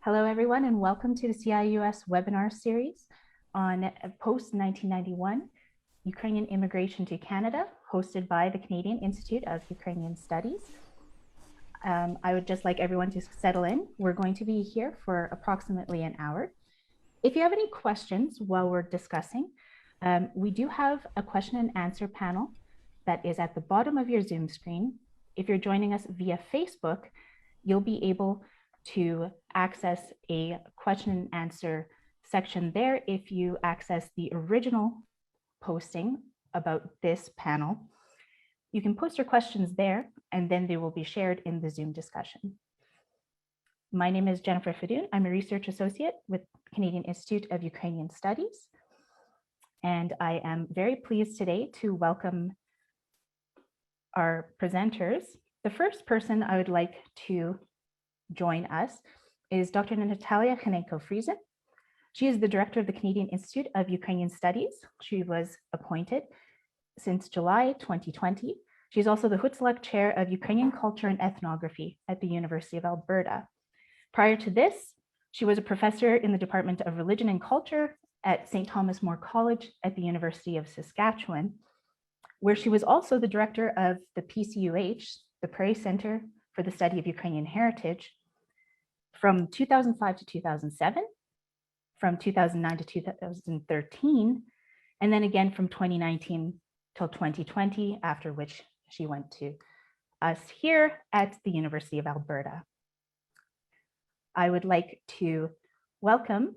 Hello, everyone, and welcome to the CIUS webinar series on Post-1991, Ukrainian Immigration to Canada, hosted by the Canadian Institute of Ukrainian Studies. I would just like everyone to settle in. We're going to be here for approximately an hour. If you have any questions while we're discussing, we do have a question and answer panel that is at the bottom of your Zoom screen. If you're joining us via Facebook, you'll be able to access a question and answer section there if you access the original posting about this panel. You can post your questions there, and then they will be shared in the Zoom discussion. My name is Jennifer Fadoun. I'm a research associate with Canadian Institute of Ukrainian Studies, and I am very pleased today to welcome our presenters. The first person I would like to join us is Dr. Natalia Khanenko-Friesen. She is the director of the Canadian Institute of Ukrainian Studies. She was appointed since July 2020. She's also the Hutzlak Chair of Ukrainian Culture and Ethnography at the University of Alberta. Prior to this, she was a professor in the Department of Religion and Culture at St. Thomas More College at the University of Saskatchewan, where she was also the director of the PCUH, the Prairie Center for the Study of Ukrainian Heritage, from 2005 to 2007, from 2009 to 2013, and then again from 2019 till 2020, after which she went to us here at the University of Alberta. I would like to welcome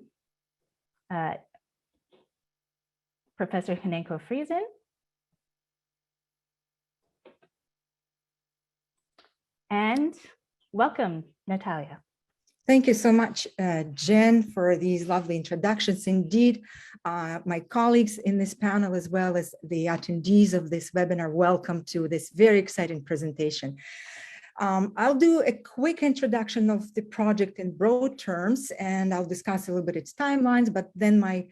Professor Khanenko-Friesen. And welcome, Natalia. Thank you so much, Jen, for these lovely introductions. Indeed, my colleagues in this panel, as well as the attendees of this webinar, welcome to this very exciting presentation. I'll do a quick introduction of the project in broad terms, and I'll discuss a little bit its timelines, but then my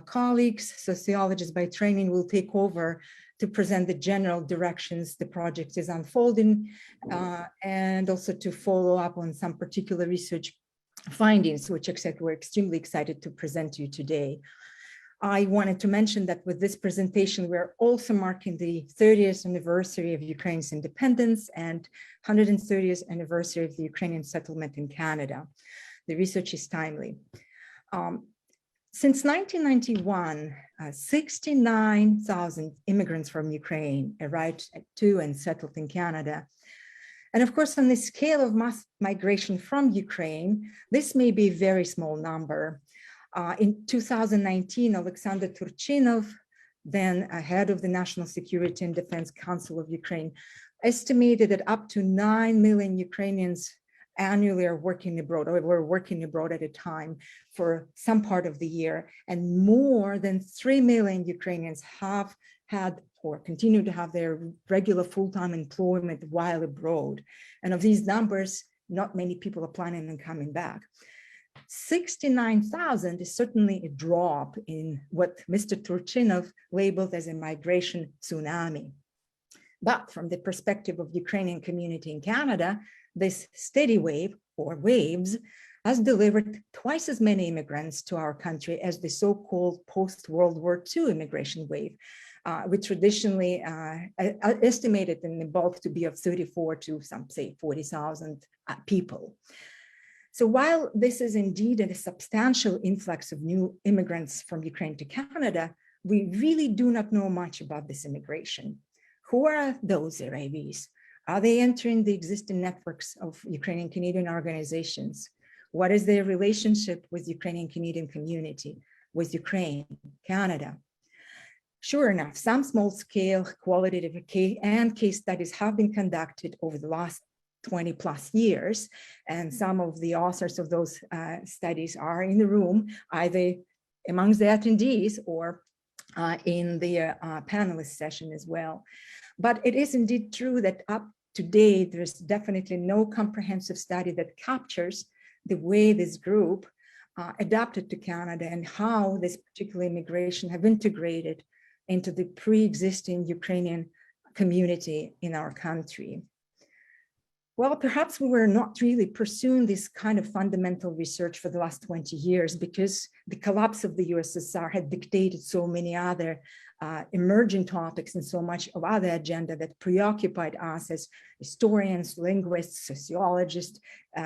colleagues, sociologists by training, will take over to present the general directions the project is unfolding, and also to follow up on some particular research findings, which we're extremely excited to present to you today. I wanted to mention that with this presentation, we're also marking the 30th anniversary of Ukraine's independence and 130th anniversary of the Ukrainian settlement in Canada. The research is timely. Since 1991, 69,000 immigrants from Ukraine arrived to and settled in Canada. And of course, on the scale of mass migration from Ukraine, this may be a very small number. In 2019, Alexander Turchinov, then head of the National Security and Defense Council of Ukraine, estimated that up to 9 million Ukrainians annually are working abroad, or were working abroad at a time for some part of the year, and more than 3 million Ukrainians have had or continue to have their regular full-time employment while abroad. And of these numbers, not many people are planning on coming back. 69,000 is certainly a drop in what Mr. Turchinov labeled as a migration tsunami. But from the perspective of the Ukrainian community in Canada, this steady wave, or waves, has delivered twice as many immigrants to our country as the so-called post-World War II immigration wave, which traditionally estimated in the bulk to be of 34 to some say 40,000 people. So while this is indeed a substantial influx of new immigrants from Ukraine to Canada, we really do not know much about this immigration. Who are those arrivees? Are they entering the existing networks of Ukrainian Canadian organizations? What is their relationship with Ukrainian Canadian community, with Ukraine, Canada? Sure enough, some small-scale qualitative case studies have been conducted over the last 20 plus years, and some of the authors of those studies are in the room, either amongst the attendees or in the panelist session as well. But it is indeed true that up to date, there's definitely no comprehensive study that captures the way this group adapted to Canada and how this particular immigration have integrated into the pre-existing Ukrainian community in our country. Well, perhaps we were not really pursuing this kind of fundamental research for the last 20 years because the collapse of the USSR had dictated so many other emerging topics and so much of other agenda that preoccupied us as historians, linguists, sociologists,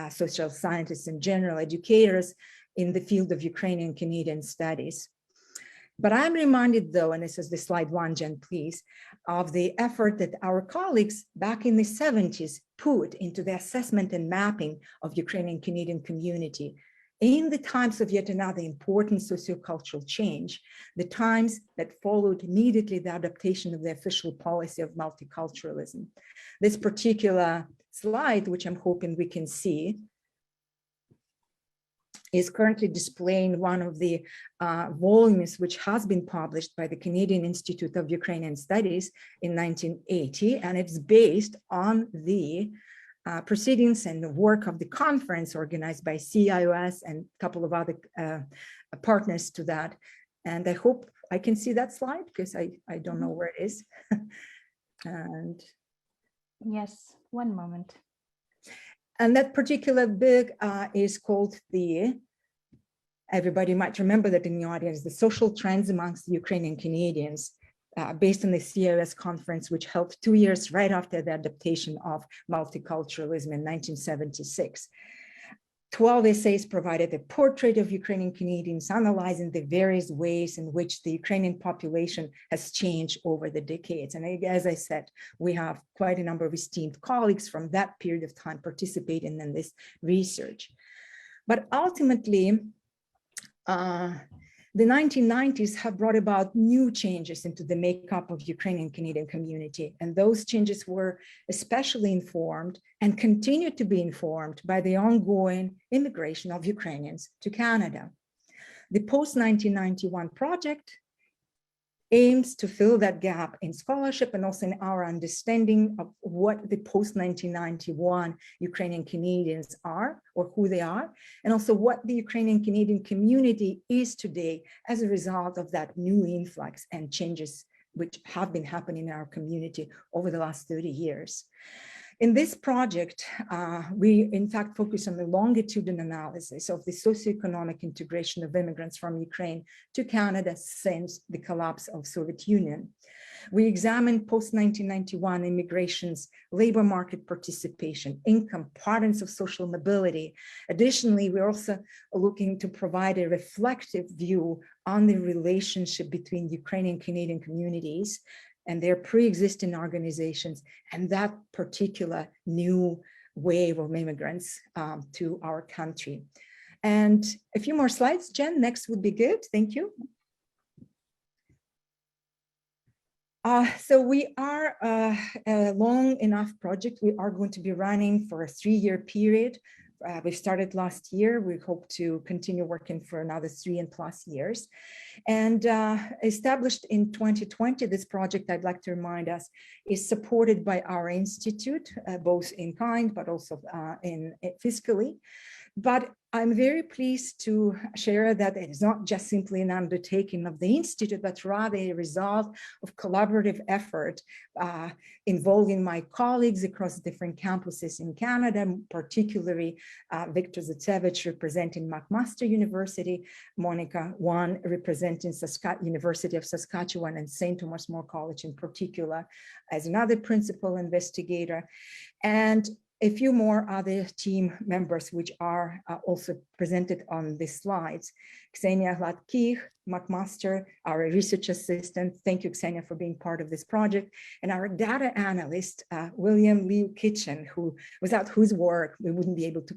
social scientists, and general educators in the field of Ukrainian Canadian studies. But I'm reminded though, and this is the slide 1, Jen, please, of the effort that our colleagues back in the 70s put into the assessment and mapping of Ukrainian Canadian community in the times of yet another important socio-cultural change, the times that followed immediately the adaptation of the official policy of multiculturalism. This particular slide, which I'm hoping we can see, is currently displaying one of the volumes which has been published by the Canadian Institute of Ukrainian Studies in 1980, and it's based on the proceedings and the work of the conference organized by CIUS and a couple of other partners to that. And I hope I can see that slide because I don't know where it is. And yes, one moment. And that particular book is called everybody might remember that in the audience, the social trends amongst the Ukrainian Canadians, based on the CIS conference, which held 2 years right after the adaptation of multiculturalism in 1976. 12 essays provided a portrait of Ukrainian Canadians, analyzing the various ways in which the Ukrainian population has changed over the decades. And as I said, we have quite a number of esteemed colleagues from that period of time participating in this research. But ultimately, the 1990s have brought about new changes into the makeup of Ukrainian Canadian community. And those changes were especially informed and continue to be informed by the ongoing immigration of Ukrainians to Canada. The Post-1991 project aims to fill that gap in scholarship and also in our understanding of what the post-1991 Ukrainian Canadians are or who they are, and also what the Ukrainian Canadian community is today as a result of that new influx and changes which have been happening in our community over the last 30 years. In this project, we in fact focus on the longitudinal analysis of the socioeconomic integration of immigrants from Ukraine to Canada since the collapse of Soviet Union. We examine post-1991 immigration's labor market participation, income, patterns of social mobility. Additionally, we're also looking to provide a reflective view on the relationship between Ukrainian Canadian communities and their pre-existing organizations and that particular new wave of immigrants to our country. And a few more slides, Jen, next would be good, thank you. So we are a long enough project. We are going to be running for a 3-year period. We started last year. We hope to continue working for another 3+ years. And established in 2020, this project, I'd like to remind us, is supported by our institute, both in kind, but also in fiscally. But I'm very pleased to share that it is not just simply an undertaking of the Institute, but rather a result of collaborative effort involving my colleagues across different campuses in Canada, particularly Victor Zetsevich representing McMaster University, Monica Wan representing University of Saskatchewan and St. Thomas More College in particular as another principal investigator, and a few more other team members, which are also presented on the slides. Ksenia Hladkih, McMaster, our research assistant. Thank you, Ksenia, for being part of this project. And our data analyst, William Liu Kitchen, without whose work we wouldn't be able to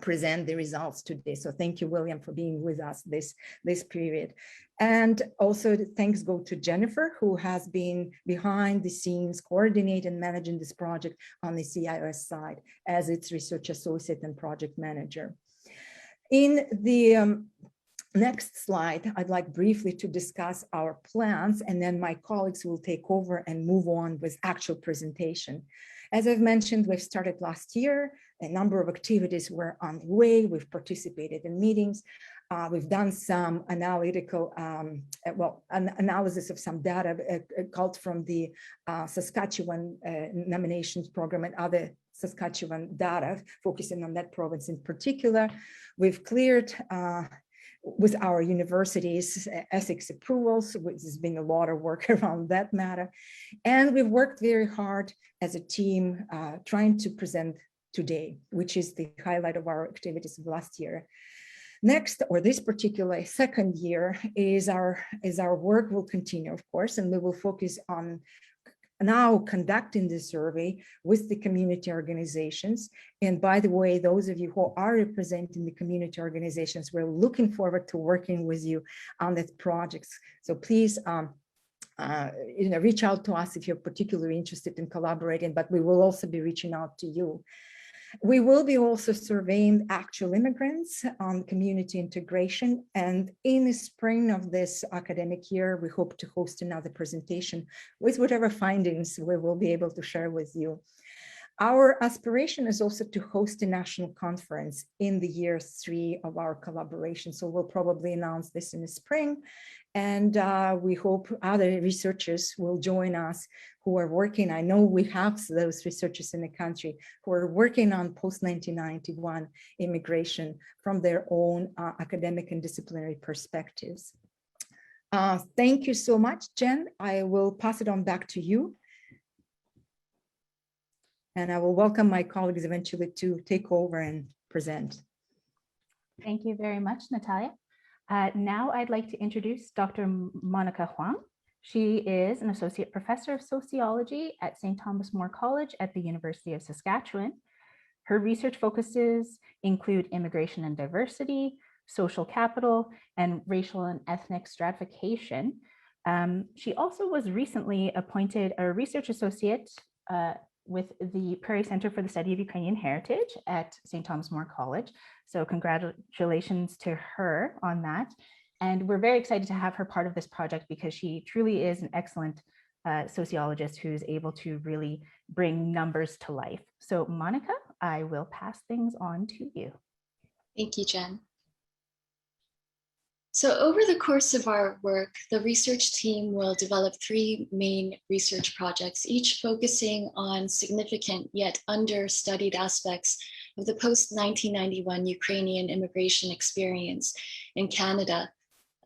present the results today. So thank you, William, for being with us this period. And also thanks go to Jennifer, who has been behind the scenes, coordinating and managing this project on the CIOS side as its research associate and project manager. In the next slide, I'd like briefly to discuss our plans, and then my colleagues will take over and move on with actual presentation. As I've mentioned, we've started last year. A number of activities were on the way. We've participated in meetings. We've done some analytical, analysis of some data called from the Saskatchewan nominations program and other Saskatchewan data, focusing on that province in particular. We've cleared with our universities ethics approvals, which has been a lot of work around that matter. And we've worked very hard as a team trying to present today, which is the highlight of our activities of last year. Next, or this particular second year, is our work will continue, of course, and we will focus on now conducting the survey with the community organizations. And by the way, those of you who are representing the community organizations, we're looking forward to working with you on that projects. So please, reach out to us if you're particularly interested in collaborating, but we will also be reaching out to you. We will be also surveying actual immigrants on community integration. And in the spring of this academic year, we hope to host another presentation with whatever findings we will be able to share with you. Our aspiration is also to host a national conference in the year 3 of our collaboration. So we'll probably announce this in the spring. And we hope other researchers will join us who are working. I know we have those researchers in the country who are working on post-1991 immigration from their own academic and disciplinary perspectives. Thank you so much, Jen. I will pass it on back to you. And I will welcome my colleagues eventually to take over and present. Thank you very much, Natalia. Now I'd like to introduce Dr. Monica Huang. She is an associate professor of sociology at St. Thomas More College at the University of Saskatchewan. Her research focuses include immigration and diversity, social capital, and racial and ethnic stratification. She also was recently appointed a research associate with the Prairie Center for the Study of Ukrainian Heritage at St. Thomas More College. So congratulations to her on that. And we're very excited to have her part of this project because she truly is an excellent sociologist who's able to really bring numbers to life. So Monica, I will pass things on to you. Thank you, Jen. So over the course of our work, the research team will develop 3 main research projects, each focusing on significant yet understudied aspects of the post-1991 Ukrainian immigration experience in Canada.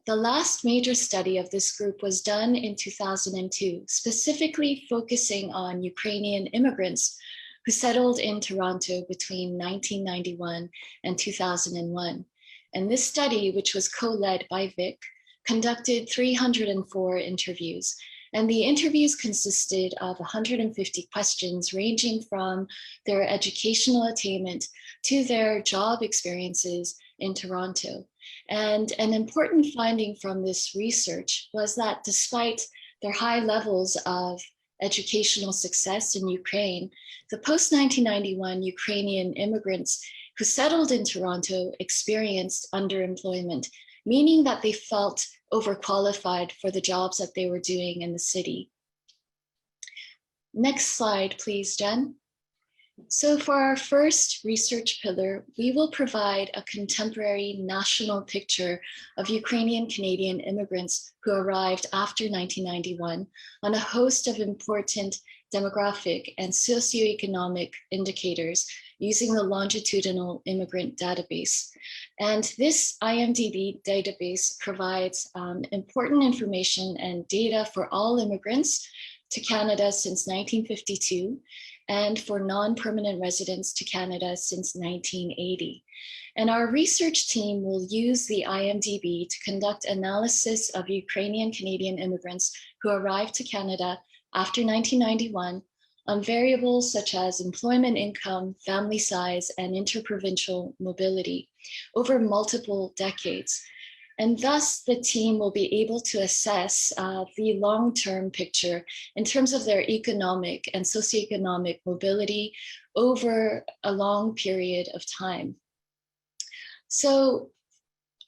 The last major study of this group was done in 2002, specifically focusing on Ukrainian immigrants who settled in Toronto between 1991 and 2001. And this study, which was co-led by Vic, conducted 304 interviews. And the interviews consisted of 150 questions ranging from their educational attainment to their job experiences in Toronto. And an important finding from this research was that despite their high levels of educational success in Ukraine, the post-1991 Ukrainian immigrants who settled in Toronto experienced underemployment, meaning that they felt overqualified for the jobs that they were doing in the city. Next slide, please, Jen. So for our first research pillar, we will provide a contemporary national picture of Ukrainian Canadian immigrants who arrived after 1991 on a host of important demographic and socioeconomic indicators using the longitudinal immigrant database. And this IMDb database provides important information and data for all immigrants to Canada since 1952 and for non-permanent residents to Canada since 1980. And our research team will use the IMDb to conduct analysis of Ukrainian Canadian immigrants who arrived to Canada after 1991 on variables such as employment income, family size, and interprovincial mobility over multiple decades. And thus the team will be able to assess the long-term picture in terms of their economic and socioeconomic mobility over a long period of time. So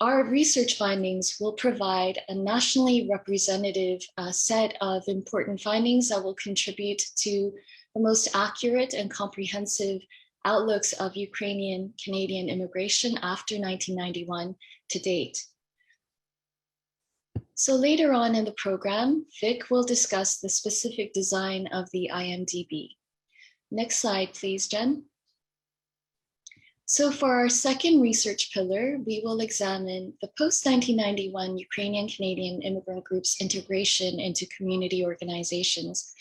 our research findings will provide a nationally representative set of important findings that will contribute to the most accurate and comprehensive outlooks of Ukrainian Canadian immigration after 1991 to date. So later on in the program, Vic will discuss the specific design of the IMDb. Next slide, please, Jen. So for our second research pillar, we will examine the post-1991 Ukrainian-Canadian immigrant groups' integration into community organizations.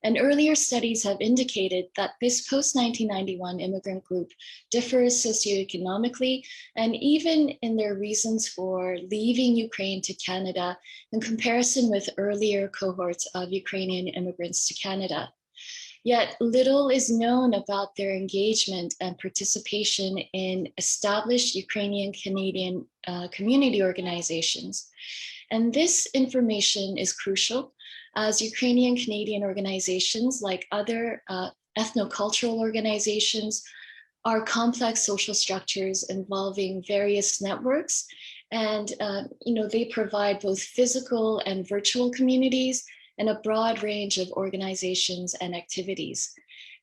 And earlier studies have indicated that this post-1991 immigrant group differs socioeconomically and even in their reasons for leaving Ukraine to Canada in comparison with earlier cohorts of Ukrainian immigrants to Canada. Yet little is known about their engagement and participation in established Ukrainian-Canadian community organizations. And this information is crucial as Ukrainian-Canadian organizations, like other ethno-cultural organizations, are complex social structures involving various networks. And they provide both physical and virtual communities and a broad range of organizations and activities.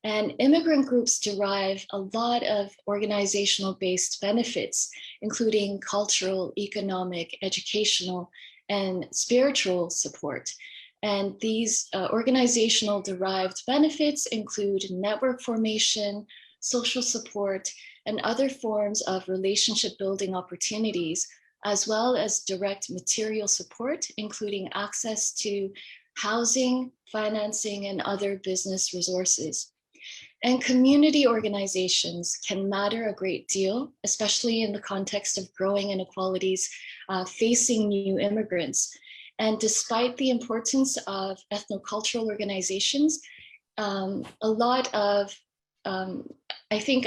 And immigrant groups derive a lot of organizational-based benefits, including cultural, economic, educational, and spiritual support. And these organizational derived benefits include network formation, social support, and other forms of relationship building opportunities, as well as direct material support, including access to housing, financing, and other business resources. And community organizations can matter a great deal, especially in the context of growing inequalities facing new immigrants. And despite the importance of ethnocultural organizations, a lot of, I think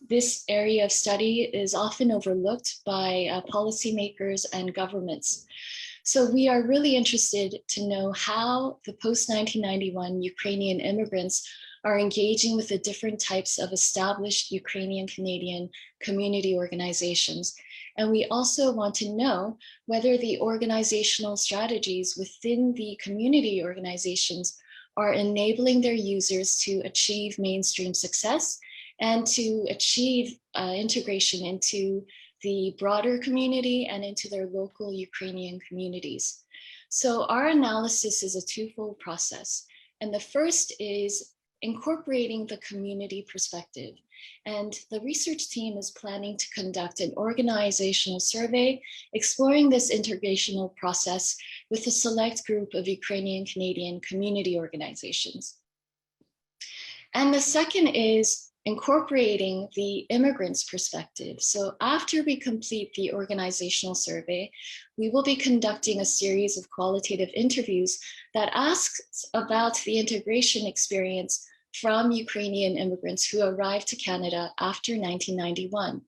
this area of study is often overlooked by policymakers and governments. So we are really interested to know how the post-1991 Ukrainian immigrants are engaging with the different types of established Ukrainian-Canadian community organizations. And we also want to know whether the organizational strategies within the community organizations are enabling their users to achieve mainstream success and to achieve integration into the broader community and into their local Ukrainian communities. So our analysis is a twofold process. And the first is incorporating the community perspective. And the research team is planning to conduct an organizational survey exploring this integrational process with a select group of Ukrainian Canadian community organizations. And the second is incorporating the immigrants' perspective. So after we complete the organizational survey, we will be conducting a series of qualitative interviews that asks about the integration experience from Ukrainian immigrants who arrived to Canada after 1991.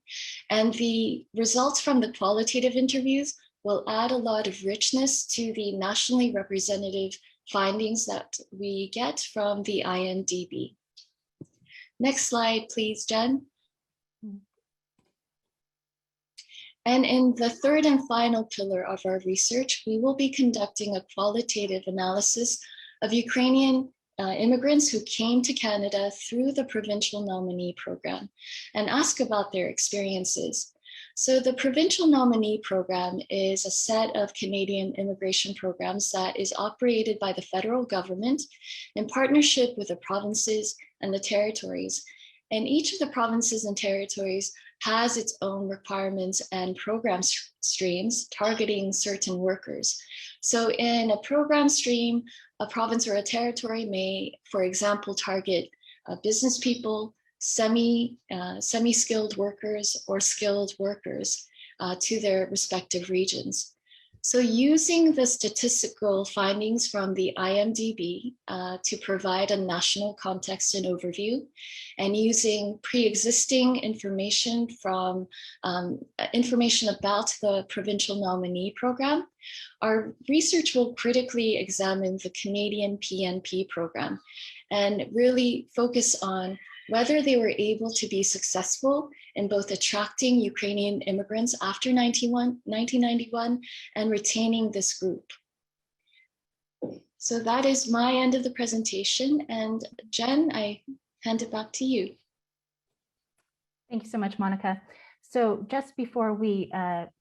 And the results from the qualitative interviews will add a lot of richness to the nationally representative findings that we get from the IMDb. Next slide, please, Jen. And in the third and final pillar of our research, we will be conducting a qualitative analysis of Ukrainian immigrants who came to Canada through the Provincial Nominee Program and ask about their experiences. So the Provincial Nominee Program is a set of Canadian immigration programs that is operated by the federal government in partnership with the provinces and the territories. And each of the provinces and territories has its own requirements and program streams targeting certain workers. So in a program stream, a province or a territory may, for example, target business people, semi-skilled workers or skilled workers to their respective regions. So using the statistical findings from the IMDb to provide a national context and overview, and using pre-existing information from information about the Provincial Nominee Program, our research will critically examine the Canadian PNP program and really focus on whether they were able to be successful in both attracting Ukrainian immigrants after 1991 and retaining this group. So that is my end of the presentation. And Jen, I hand it back to you. Thank you so much, Monica. So just before we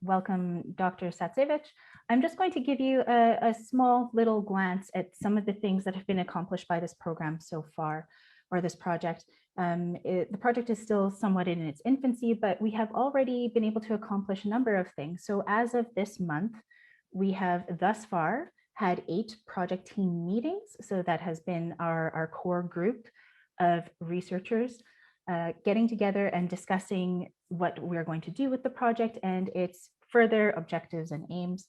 welcome Dr. Satsevich, I'm just going to give you a small little glance at some of the things that have been accomplished by this program so far. or this project. The project is still somewhat in its infancy, but we have already been able to accomplish a number of things. So as of this month, we have thus far had 8 project team meetings. So that has been our core group of researchers getting together and discussing what we're going to do with the project and its further objectives and aims.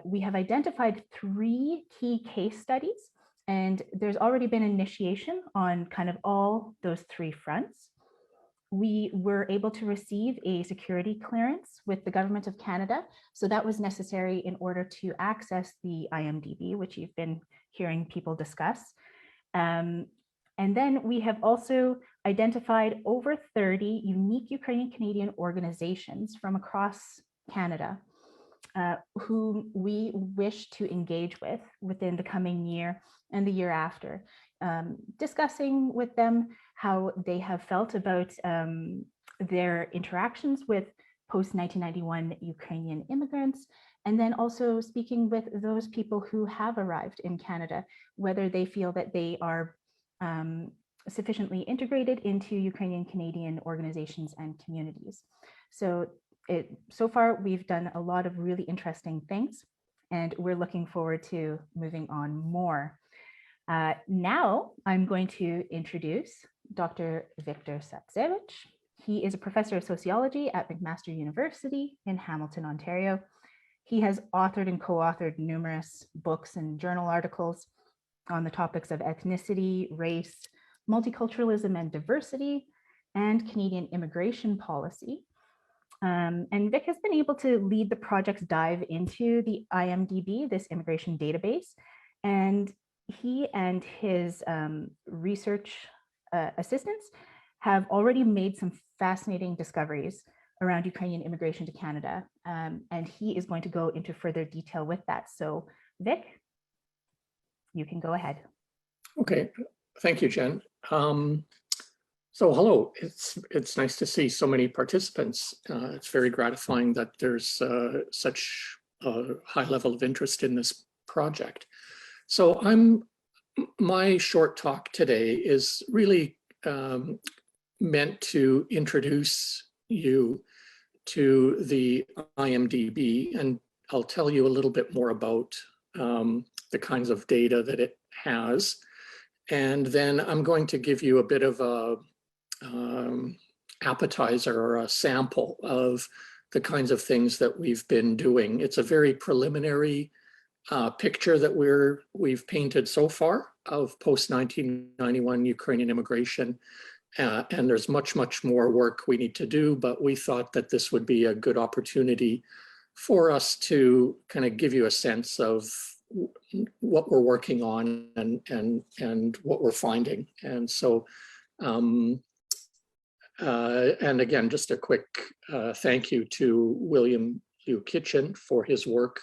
We have identified 3 key case studies, and there's already been initiation on kind of all those 3 fronts. We were able to receive a security clearance with the Government of Canada. So that was necessary in order to access the IMDb, which you've been hearing people discuss. And then we have also identified over 30 unique Ukrainian Canadian organizations from across Canada who we wish to engage with within the coming year and the year after, discussing with them how they have felt about their interactions with post-1991 Ukrainian immigrants, and then also speaking with those people who have arrived in Canada, whether they feel that they are sufficiently integrated into Ukrainian Canadian organizations and communities. So far, we've done a lot of really interesting things, and we're looking forward to moving on more. Now, I'm going to introduce Dr. Victor Satsevich. He is a professor of sociology at McMaster University in Hamilton, Ontario. He has authored and co-authored numerous books and journal articles on the topics of ethnicity, race, multiculturalism and diversity, and Canadian immigration policy. And Vic has been able to lead the project's dive into the IMDb, this immigration database, and he and his research assistants have already made some fascinating discoveries around Ukrainian immigration to Canada, and he is going to go into further detail with that. So Vic, you can go ahead. Okay, thank you, Jen. So hello, it's nice to see so many participants. It's very gratifying that there's such a high level of interest in this project. So my short talk today is really meant to introduce you to the IMDb, and I'll tell you a little bit more about the kinds of data that it has. And then I'm going to give you a bit of a appetizer or a sample of the kinds of things that we've been doing. It's a very preliminary picture that we've painted so far of post-1991 Ukrainian immigration. And there's much, much more work we need to do, but we thought that this would be a good opportunity for us to kind of give you a sense of what we're working on and what we're finding. And so, and again, just a quick thank you to William Hugh Kitchen for his work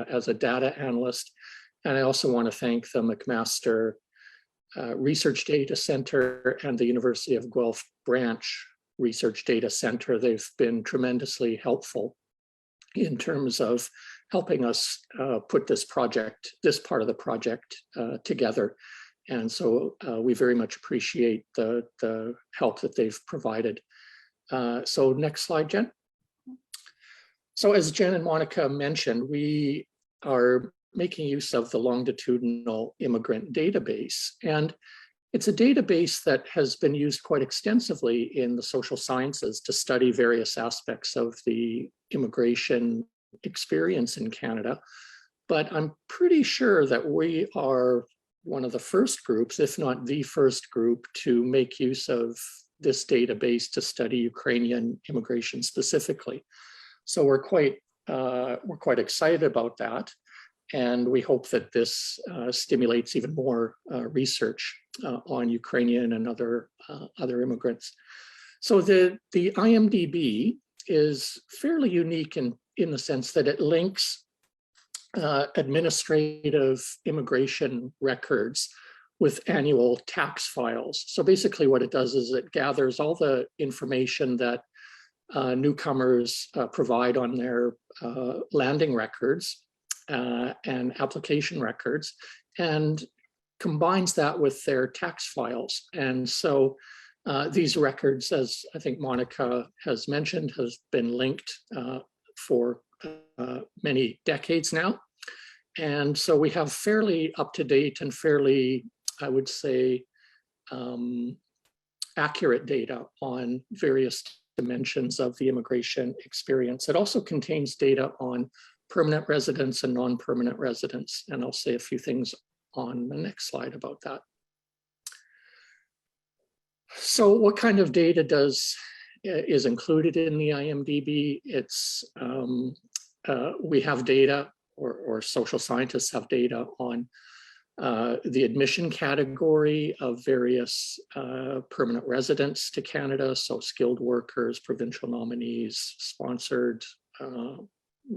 as a data analyst. And I also want to thank the McMaster Research Data Center and the University of Guelph Branch Research Data Center. They've been tremendously helpful in terms of helping us put this part of the project together. And so we very much appreciate the help that they've provided. So next slide, Jen. So as Jen and Monica mentioned, we are making use of the longitudinal immigrant database. And it's a database that has been used quite extensively in the social sciences to study various aspects of the immigration experience in Canada. But I'm pretty sure that we are one of the first groups, if not the first group, to make use of this database to study Ukrainian immigration specifically. So we're quite excited about that. And we hope that this stimulates even more research on Ukrainian and other immigrants. So the IMDb is fairly unique in the sense that it links administrative immigration records with annual tax files. So basically what it does is it gathers all the information that newcomers provide on their landing records and application records, and combines that with their tax files. And so these records, as I think Monica has mentioned, has been linked for many decades now. And so we have fairly up-to-date and fairly, I would say, accurate data on various dimensions of the immigration experience. It also contains data on permanent residents and non-permanent residents. And I'll say a few things on the next slide about that. So what kind of data is included in the IMDb? It's, we have data, or social scientists have data on the admission category of various permanent residents to Canada, so skilled workers, provincial nominees, sponsored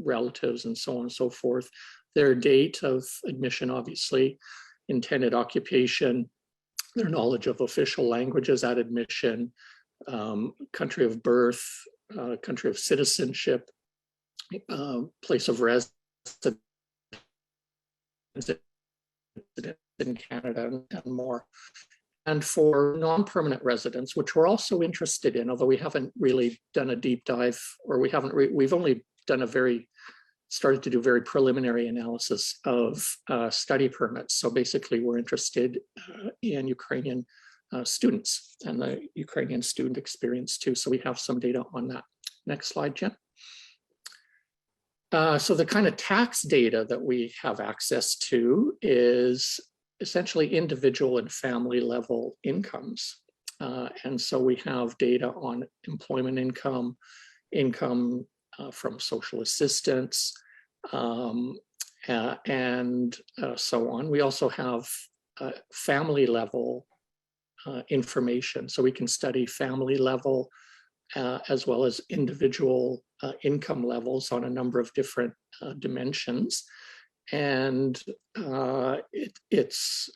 relatives, and so on and so forth. Their date of admission, obviously, intended occupation, their knowledge of official languages at admission, country of birth, country of citizenship, place of residence in Canada, and more. And for non-permanent residents, which we're also interested in, although we haven't really done a deep dive, or we've only done started to do very preliminary analysis of study permits. So basically we're interested in Ukrainian students and the Ukrainian student experience too. So we have some data on that. Next slide, Jen. So the kind of tax data that we have access to is essentially individual and family level incomes. And so we have data on employment income, income from social assistance, and so on. We also have family level information. So we can study family level as well as individual income levels on a number of different dimensions. And it's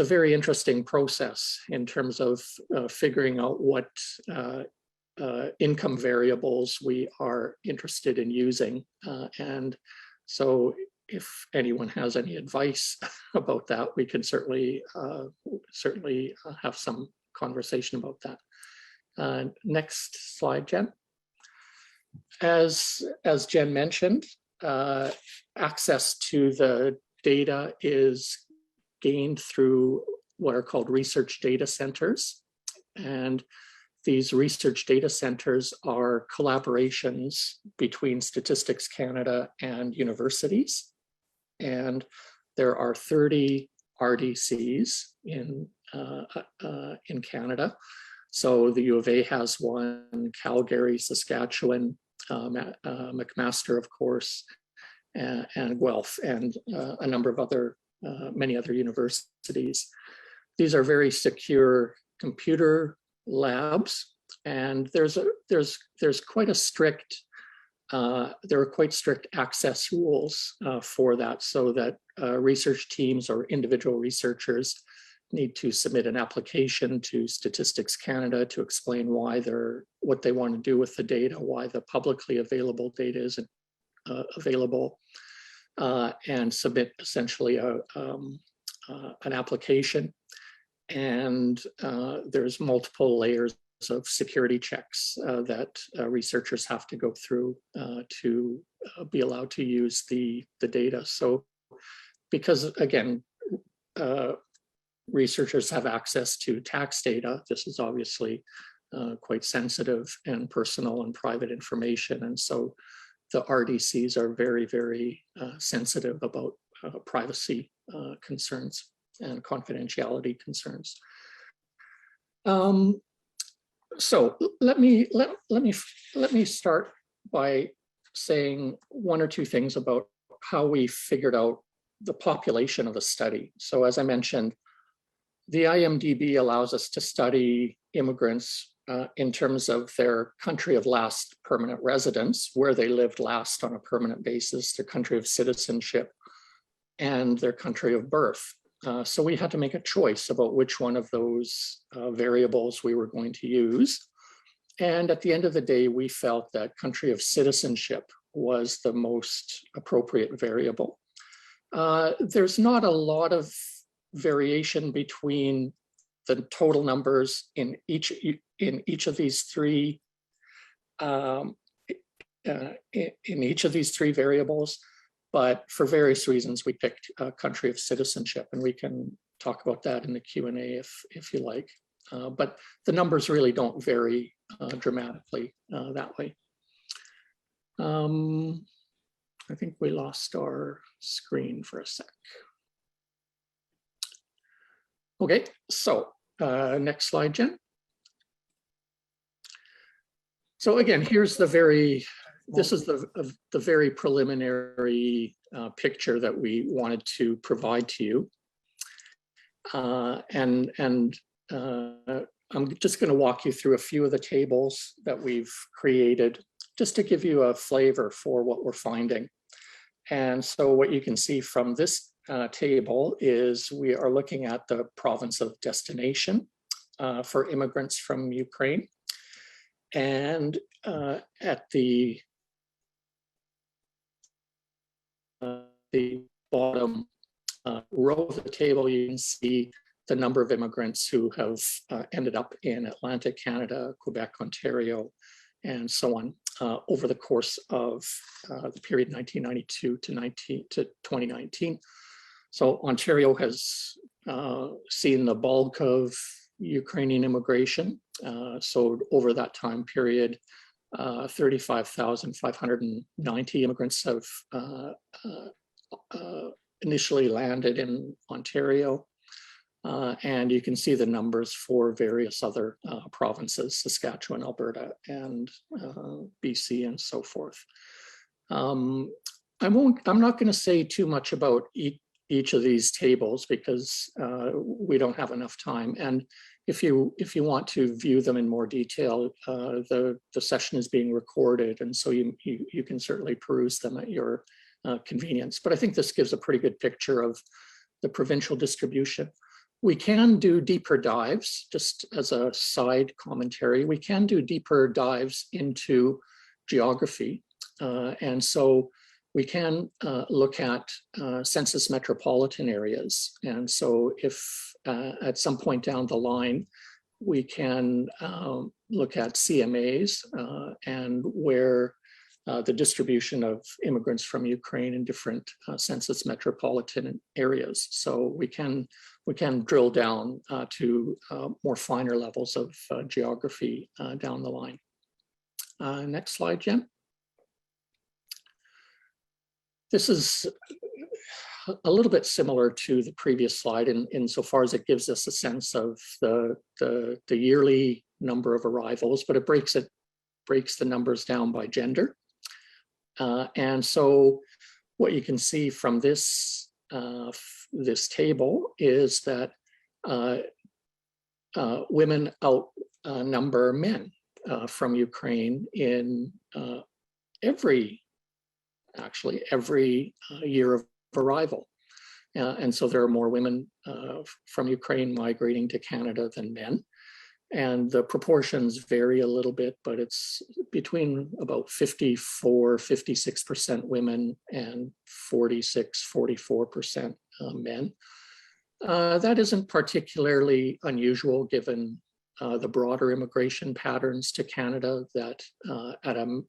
a very interesting process in terms of figuring out what income variables we are interested in using. And so if anyone has any advice about that, we can certainly have some conversation about that. Next slide, Jen. As Jen mentioned, access to the data is gained through what are called research data centers. And these research data centers are collaborations between Statistics Canada and universities. And there are 30 RDCs in Canada. So the U of A has one, Calgary, Saskatchewan, McMaster, of course, and Guelph, and a number of many other universities. These are very secure computer labs, and there are quite strict access rules for that, so that research teams or individual researchers need to submit an application to Statistics Canada to explain what they want to do with the data, why the publicly available data isn't available, and submit essentially an application. And there's multiple layers of security checks that researchers have to go through to be allowed to use the data. So because, again, researchers have access to tax data, this is obviously quite sensitive and personal and private information. And so the RDCs are very, very sensitive about privacy concerns and confidentiality concerns. So let me start by saying one or two things about how we figured out the population of the study. So as I mentioned, the IMDb allows us to study immigrants in terms of their country of last permanent residence, where they lived last on a permanent basis, their country of citizenship, and their country of birth. So we had to make a choice about which one of those variables we were going to use. And at the end of the day, we felt that country of citizenship was the most appropriate variable. There's not a lot of variation between the total numbers in each of these three variables, but for various reasons we picked a country of citizenship, and we can talk about that in the Q&A if you like. But the numbers really don't vary dramatically that way. I think we lost our screen for a sec. Okay, so next slide, Jen. So again, here's the very very preliminary picture that we wanted to provide to you. I'm just going to walk you through a few of the tables that we've created just to give you a flavor for what we're finding. And so what you can see from this table is we are looking at the province of destination for immigrants from Ukraine. And at the bottom row of the table, you can see the number of immigrants who have ended up in Atlantic Canada, Quebec, Ontario, and so on over the course of the period 1992 to 2019. So Ontario has seen the bulk of Ukrainian immigration. So over that time period, 35,590 immigrants have initially landed in Ontario. And you can see the numbers for various other provinces, Saskatchewan, Alberta, and BC, and so forth. I'm not going to say too much about each of these tables because we don't have enough time. And if you want to view them in more detail, the session is being recorded, and so you can certainly peruse them at your convenience. But I think this gives a pretty good picture of the provincial distribution. We can do deeper dives, just as a side commentary. We can do deeper dives into geography. And so we can look at census metropolitan areas. And so if at some point down the line, we can look at CMAs and where the distribution of immigrants from Ukraine in different census metropolitan areas. So we can drill down to more finer levels of geography down the line. Next slide, Jen. This is a little bit similar to the previous slide insofar as it gives us a sense of the yearly number of arrivals, but it breaks the numbers down by gender. And so what you can see from this table is that women outnumber men from Ukraine in every year of arrival. And so there are more women from Ukraine migrating to Canada than men. And the proportions vary a little bit, but it's between about 54–56% women and 46–44% men. That isn't particularly unusual given the broader immigration patterns to Canada that at an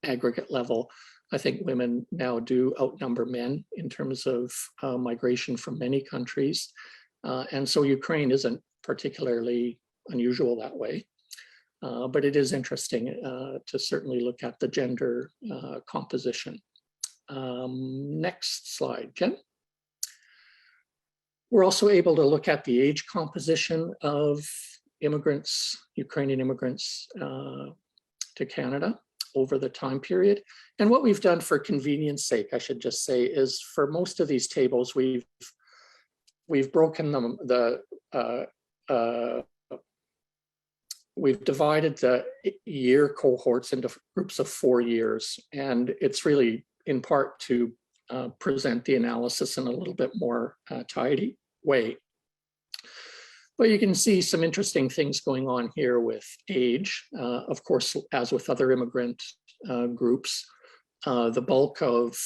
aggregate level, I think women now do outnumber men in terms of migration from many countries. And so Ukraine isn't particularly unusual that way. But it is interesting to certainly look at the gender composition. Next slide, Jen. We're also able to look at the age composition of immigrants, Ukrainian immigrants to Canada over the time period. And what we've done for convenience sake, I should just say, is for most of these tables, we've broken them, we've divided the year cohorts into groups of 4 years. And it's really in part to present the analysis in a little bit more tidy way. But you can see some interesting things going on here with age. Of course, as with other immigrant groups, the bulk of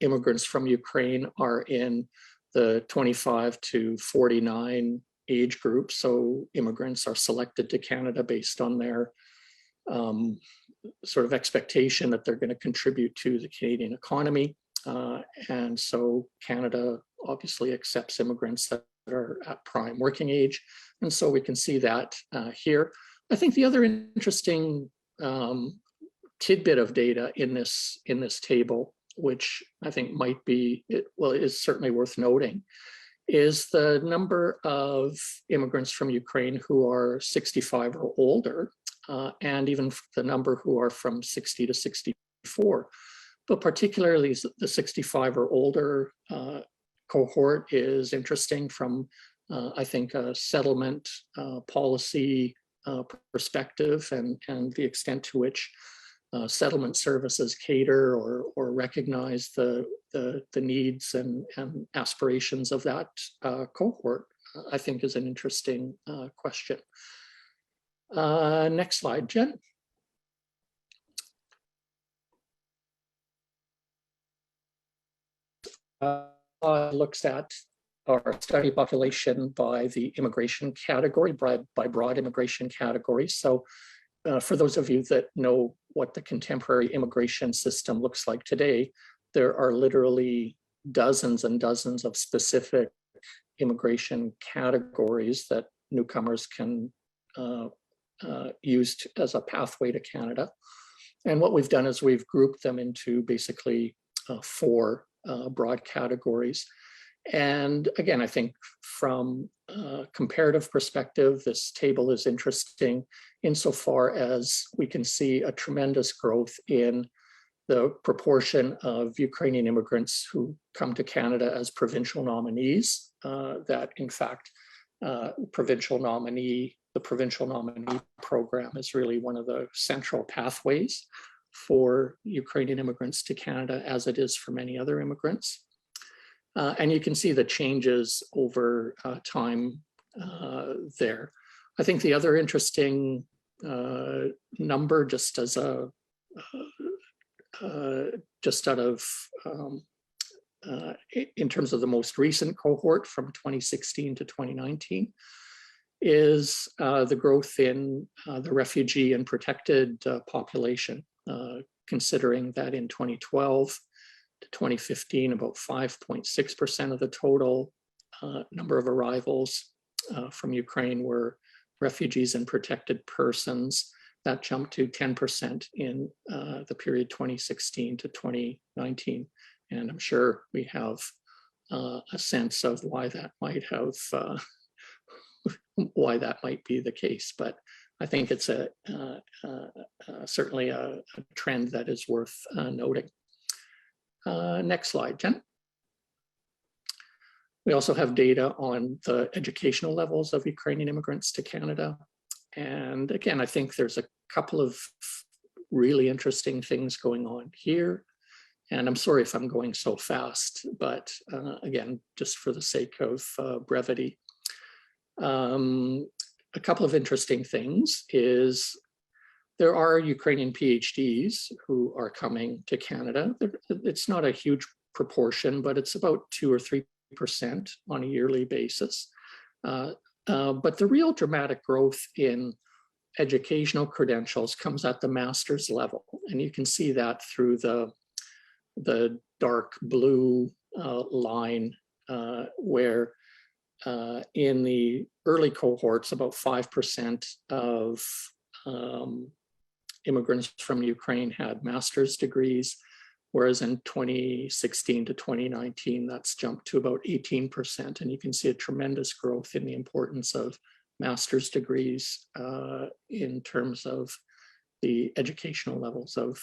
immigrants from Ukraine are in the 25 to 49 age group. So immigrants are selected to Canada based on their sort of expectation that they're going to contribute to the Canadian economy. And so Canada obviously accepts immigrants that are at prime working age. And so we can see that here. I think the other interesting tidbit of data in this table, which I think might be, is certainly worth noting, is the number of immigrants from Ukraine who are 65 or older, and even the number who are from 60 to 64. But particularly the 65 or older cohort is interesting from, I think, a settlement policy perspective, and the extent to which settlement services cater or recognize the needs and aspirations of that cohort, I think is an interesting question. Next slide, Jen. Looks at our study population by the immigration category, by broad immigration categories. So for those of you that know what the contemporary immigration system looks like today, there are literally dozens and dozens of specific immigration categories that newcomers can use as a pathway to Canada. And what we've done is we've grouped them into basically 4 broad categories. And again, I think from a comparative perspective, this table is interesting insofar as we can see a tremendous growth in the proportion of Ukrainian immigrants who come to Canada as provincial nominees, that in fact, the provincial nominee program is really one of the central pathways for Ukrainian immigrants to Canada, as it is for many other immigrants. And you can see the changes over time there. I think the other interesting number, just as a just out of in terms of the most recent cohort from 2016 to 2019, is the growth in the refugee and protected population, considering that in 2012 to 2015, about 5.6% of the total number of arrivals from Ukraine were refugees and protected persons. That jumped to 10% in the period 2016 to 2019. And I'm sure we have a sense of why that might have, why that might be the case. But I think it's certainly a trend that is worth noting. Next slide, Jen. We also have data on the educational levels of Ukrainian immigrants to Canada. And again, I think there's a couple of really interesting things going on here. And I'm sorry if I'm going so fast, but again, just for the sake of brevity. A couple of interesting things is there are Ukrainian PhDs who are coming to Canada. It's not a huge proportion, but it's about 2 or 3% on a yearly basis. But the real dramatic growth in educational credentials comes at the master's level. And you can see that through the dark blue line where in the early cohorts, about 5% of immigrants from Ukraine had master's degrees, whereas in 2016 to 2019, that's jumped to about 18%. And you can see a tremendous growth in the importance of master's degrees in terms of the educational levels of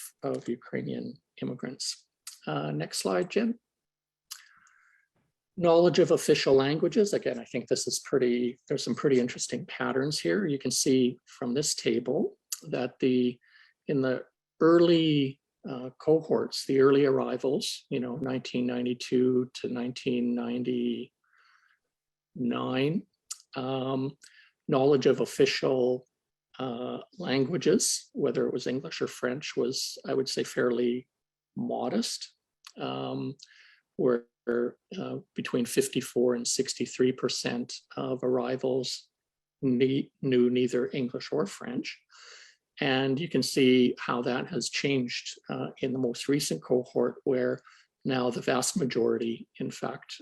Ukrainian immigrants. Next slide, Jen. Knowledge of official languages. Again, I think this is there's some pretty interesting patterns here. You can see from this table that in the early cohorts, the early arrivals, 1992 to 1999, knowledge of official languages, whether it was English or French, was, I would say, fairly modest. where between 54 and 63% of arrivals knew neither English or French. And you can see how that has changed in the most recent cohort, where now the vast majority, in fact,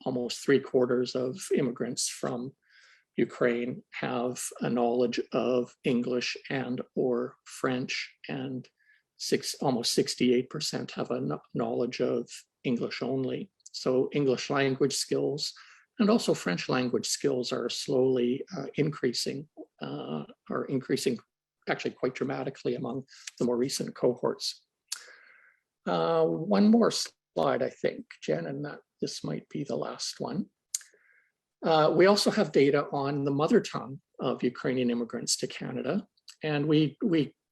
almost 3/4 of immigrants from Ukraine have a knowledge of English and or French, and almost 68% have a knowledge of English only. So English language skills and also French language skills are slowly increasing actually quite dramatically among the more recent cohorts. One more slide, I think, Jen, and this might be the last one. We also have data on the mother tongue of Ukrainian immigrants to Canada. And we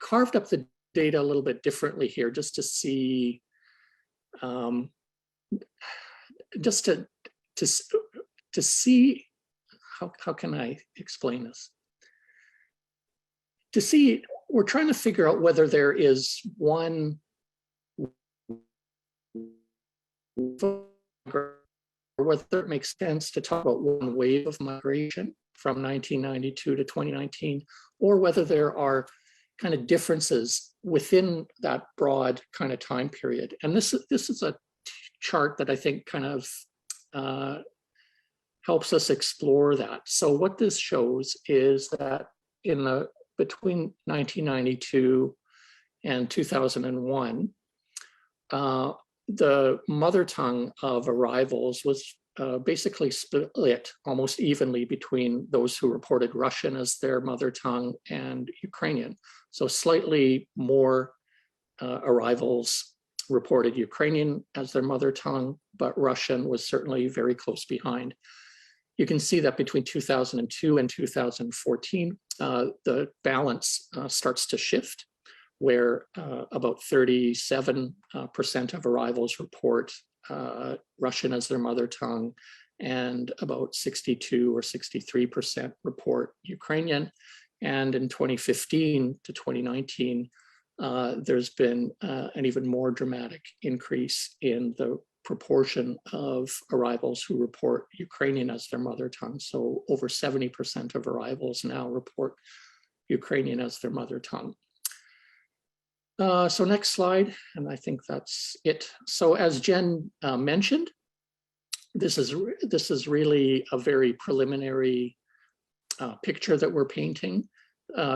carved up the data a little bit differently here just to see, to see, how can I explain this? To see, we're trying to figure out whether there is one or whether it makes sense to talk about one wave of migration from 1992 to 2019, or whether there are kind of differences within that broad kind of time period. And this is a chart that I think kind of helps us explore that. So what this shows is that between 1992 and 2001, the mother tongue of arrivals was basically split almost evenly between those who reported Russian as their mother tongue and Ukrainian. So slightly more arrivals reported Ukrainian as their mother tongue, but Russian was certainly very close behind. You can see that between 2002 and 2014, the balance starts to shift, where about 37% of arrivals report Russian as their mother tongue, and about 62 or 63% report Ukrainian. And in 2015 to 2019, there's been an even more dramatic increase in the proportion of arrivals who report Ukrainian as their mother tongue. So over 70% of arrivals now report Ukrainian as their mother tongue. So next slide, and I think that's it. So as Jen mentioned, this is really a very preliminary picture that we're painting.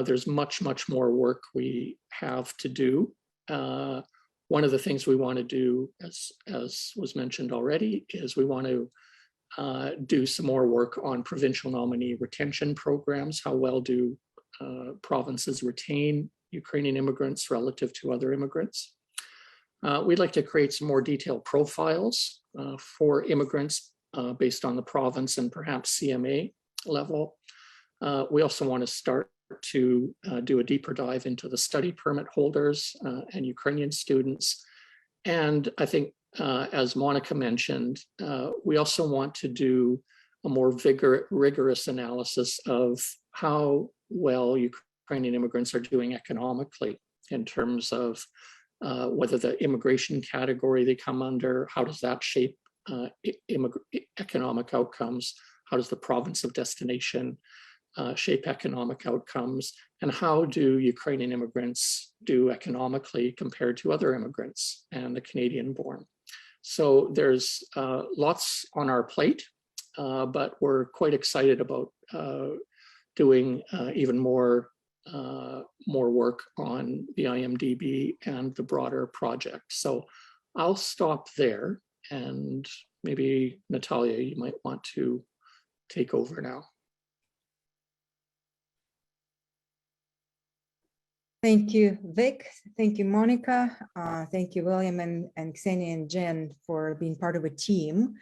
There's much more work we have to do. One of the things we want to do, as was mentioned already, is we want to do some more work on provincial nominee retention programs. How well do provinces retain Ukrainian immigrants relative to other immigrants? We'd like to create some more detailed profiles for immigrants based on the province and perhaps CMA level. We also want to start to do a deeper dive into the study permit holders and Ukrainian students. And I think, as Monica mentioned, we also want to do a more rigorous analysis of how well Ukrainian immigrants are doing economically in terms of whether the immigration category they come under, how does that shape economic outcomes, how does the province of destination shape economic outcomes, and how do Ukrainian immigrants do economically compared to other immigrants and the Canadian born. So there's lots on our plate, but we're quite excited about doing even more work on the IMDb and the broader project. So I'll stop there, and maybe Natalia, you might want to take over now. Thank you, Vic. Thank you, Monica. Thank you, William and Ksenia and Jen, for being part of a team.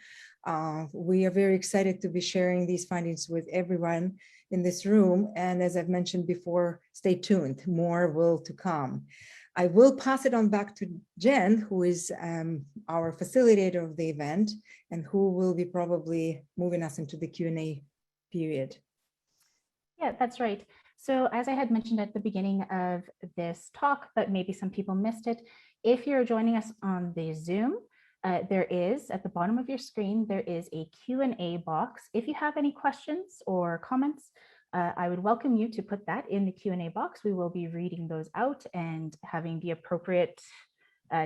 We are very excited to be sharing these findings with everyone in this room. And as I've mentioned before, stay tuned, more will to come. I will pass it on back to Jen, who is our facilitator of the event and who will be probably moving us into the Q&A period. Yeah, that's right. So as I had mentioned at the beginning of this talk, but maybe some people missed it, if you're joining us on the Zoom, there is, at the bottom of your screen, there is a Q&A box. If you have any questions or comments, I would welcome you to put that in the Q&A box. We will be reading those out and having the appropriate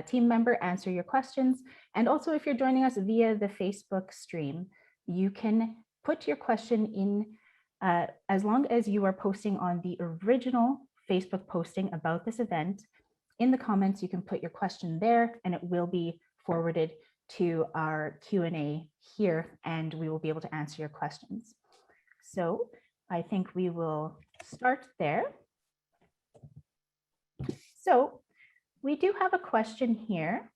team member answer your questions. And also, if you're joining us via the Facebook stream, you can put your question in as long as you are posting on the original Facebook posting about this event. In the comments, you can put your question there and it will be forwarded to our Q&A here and we will be able to answer your questions. So I think we will start there. So we do have a question here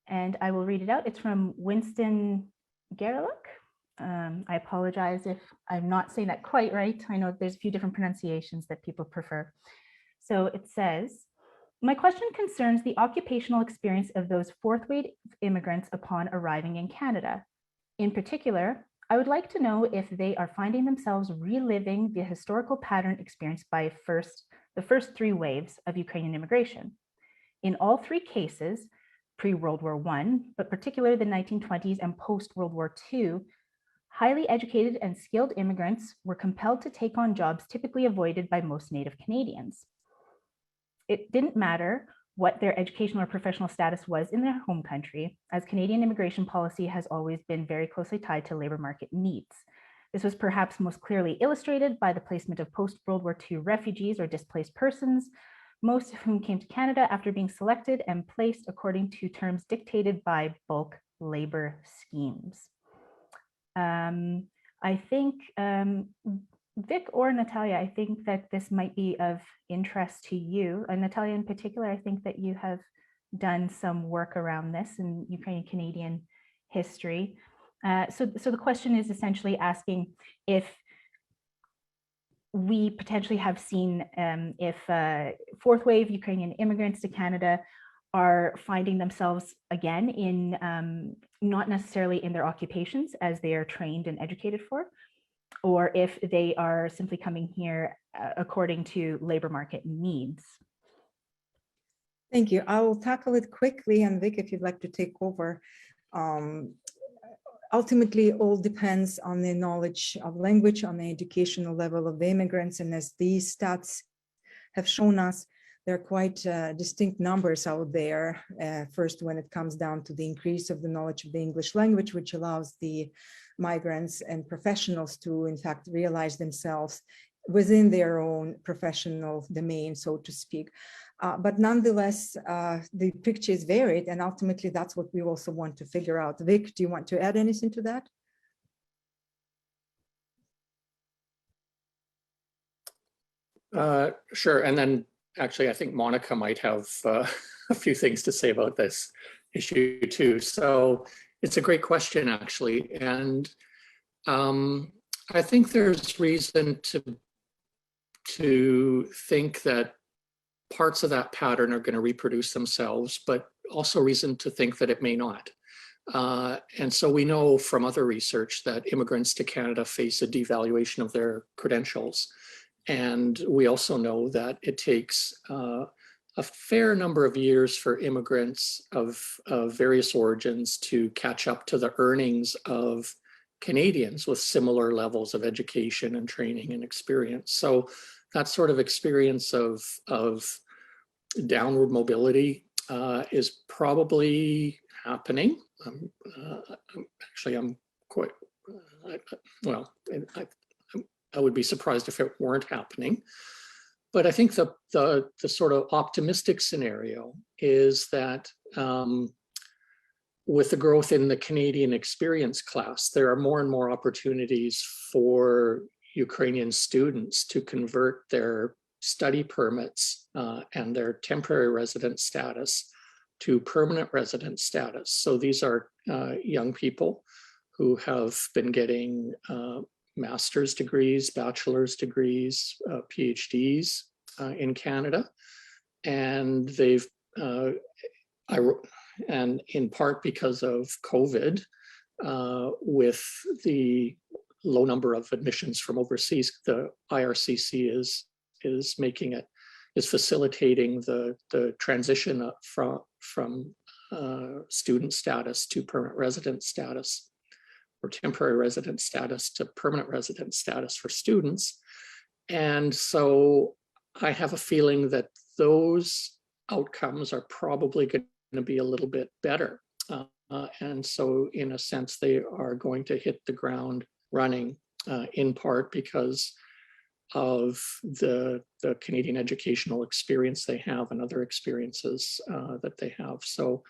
and I will read it out. It's from Winston Gerlach. I apologize if I'm not saying that quite right. I know there's a few different pronunciations that people prefer. So it says, my question concerns the occupational experience of those fourth wave immigrants upon arriving in Canada. In particular, I would like to know if they are finding themselves reliving the historical pattern experienced by the first three waves of Ukrainian immigration. In all three cases, pre-World War I, but particularly the 1920s and post-World War II, highly educated and skilled immigrants were compelled to take on jobs typically avoided by most Native Canadians. It didn't matter what their educational or professional status was in their home country, as Canadian immigration policy has always been very closely tied to labor market needs. This was perhaps most clearly illustrated by the placement of post-World War II refugees or displaced persons, most of whom came to Canada after being selected and placed according to terms dictated by bulk labor schemes. I think, Vic or Natalia, I think that this might be of interest to you. Natalia in particular, I think that you have done some work around this in Ukrainian Canadian history. So the question is essentially asking if we potentially have seen if fourth wave Ukrainian immigrants to Canada are finding themselves again in not necessarily in their occupations as they are trained and educated for, or if they are simply coming here according to labor market needs. Thank you. I will tackle it quickly, and Vic, if you'd like to take over. Ultimately, all depends on the knowledge of language, on the educational level of the immigrants, and as these stats have shown us, there are quite distinct numbers out there. First, when it comes down to the increase of the knowledge of the English language, which allows the migrants and professionals to, in fact, realize themselves within their own professional domain, so to speak. But nonetheless, the picture is varied, and ultimately that's what we also want to figure out. Vic, do you want to add anything to that? Sure, and then actually, I think Monica might have a few things to say about this issue too. So it's a great question, actually. And I think there's reason to think that parts of that pattern are going to reproduce themselves, but also reason to think that it may not. And so we know from other research that immigrants to Canada face a devaluation of their credentials. And we also know that it takes a fair number of years for immigrants of various origins to catch up to the earnings of Canadians with similar levels of education and training and experience. So that sort of experience of downward mobility is probably happening. Actually, I'm quite, well, I would be surprised if it weren't happening. But I think the sort of optimistic scenario is that with the growth in the Canadian experience class, there are more and more opportunities for Ukrainian students to convert their study permits and their temporary resident status to permanent resident status. So these are young people who have been getting master's degrees, bachelor's degrees, PhDs in Canada, and they've and in part because of COVID, with the low number of admissions from overseas, the IRCC is facilitating the transition from student status to permanent resident status, or temporary resident status to permanent resident status for students. And so I have a feeling that those outcomes are probably going to be a little bit better. And so in a sense, they are going to hit the ground running, in part because of the Canadian educational experience they have and other experiences that they have. So,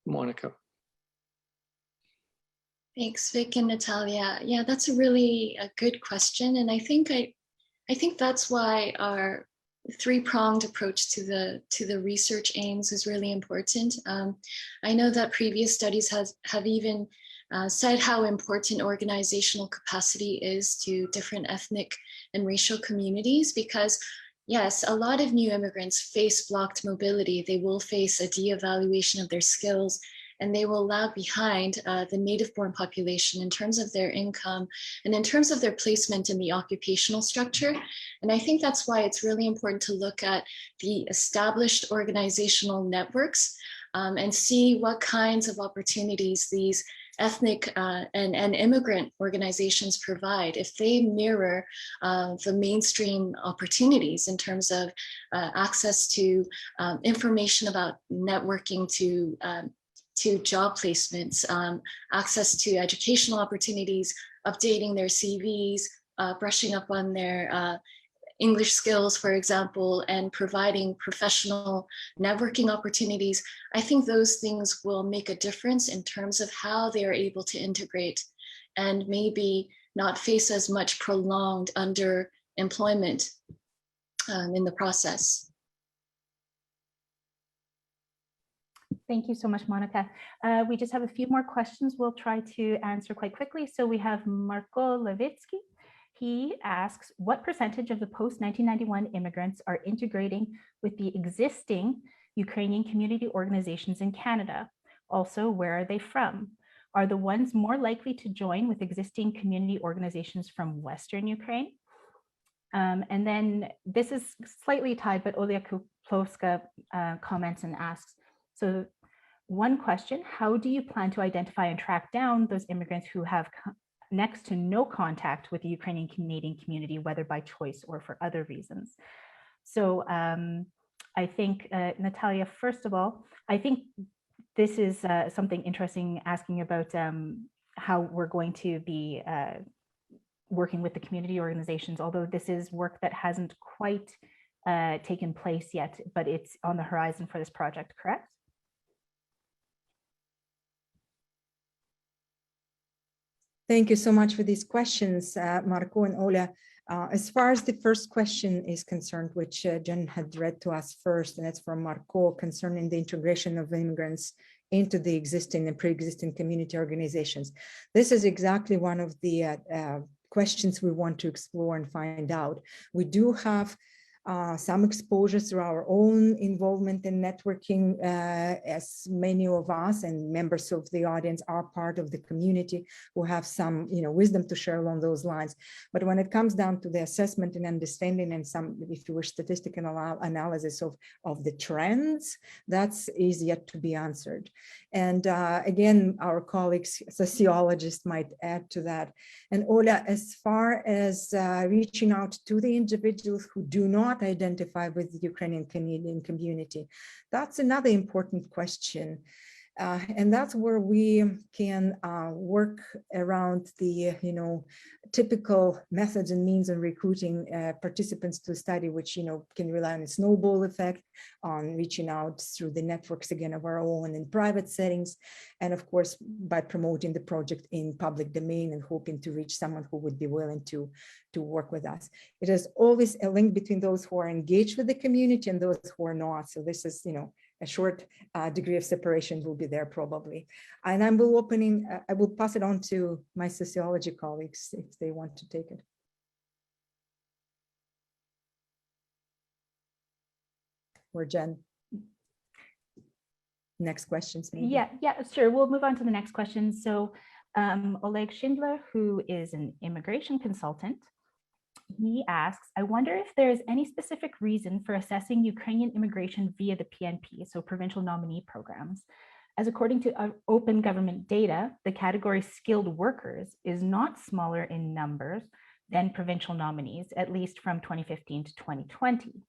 Monica. Thanks, Vic and Natalia. Yeah, that's a really good question. And I think that's why our three-pronged approach to the research aims is really important. I know that previous studies have even said how important organizational capacity is to different ethnic and racial communities, because yes, a lot of new immigrants face blocked mobility. They will face a de-evaluation of their skills, and they will lag behind the native-born population in terms of their income and in terms of their placement in the occupational structure. And I think that's why it's really important to look at the established organizational networks and see what kinds of opportunities these ethnic and immigrant organizations provide, if they mirror the mainstream opportunities in terms of access to information about networking, to job placements, access to educational opportunities, updating their CVs, brushing up on their English skills, for example, and providing professional networking opportunities. I think those things will make a difference in terms of how they are able to integrate and maybe not face as much prolonged underemployment in the process. Thank you so much, Monica. We just have a few more questions we'll try to answer quite quickly. So we have Marko Levitsky. He asks, what percentage of the post-1991 immigrants are integrating with the existing Ukrainian community organizations in Canada? Also, where are they from? Are the ones more likely to join with existing community organizations from Western Ukraine? And then this is slightly tied, but Olia Kuplowska comments and asks, so one question, how do you plan to identify and track down those immigrants who have next to no contact with the Ukrainian Canadian community, whether by choice or for other reasons? So I think, Natalia, first of all, I think this is something interesting, asking about how we're going to be working with the community organizations, although this is work that hasn't quite taken place yet, but it's on the horizon for this project, correct? Thank you so much for these questions, Marco and Ola. As far as the first question is concerned, which Jen had read to us first, and that's from Marco, concerning the integration of immigrants into the existing and pre-existing community organizations. This is exactly one of the questions we want to explore and find out. We do have some exposure through our own involvement in networking, as many of us and members of the audience are part of the community who have some, wisdom to share along those lines. But when it comes down to the assessment and understanding and some, if you wish, statistical analysis of the trends, that's yet to be answered. And again, our colleagues, sociologists, might add to that. And Ola, as far as reaching out to the individuals who do not identify with the Ukrainian Canadian community, that's another important question. And that's where we can work around the, typical methods and means in recruiting participants to study, which, can rely on a snowball effect, on reaching out through the networks, again, of our own in private settings, and of course, by promoting the project in public domain and hoping to reach someone who would be willing to work with us. It is always a link between those who are engaged with the community and those who are not. So this is, a short degree of separation will be there probably. And I will pass it on to my sociology colleagues if they want to take it. Or Jen. next questions maybe? Yeah, sure. We'll move on to the next question. So Oleg Schindler, who is an immigration consultant, he asks, I wonder if there is any specific reason for assessing Ukrainian immigration via the PNP, so provincial nominee programs. As according to open government data, the category skilled workers is not smaller in numbers than provincial nominees, at least from 2015 to 2020.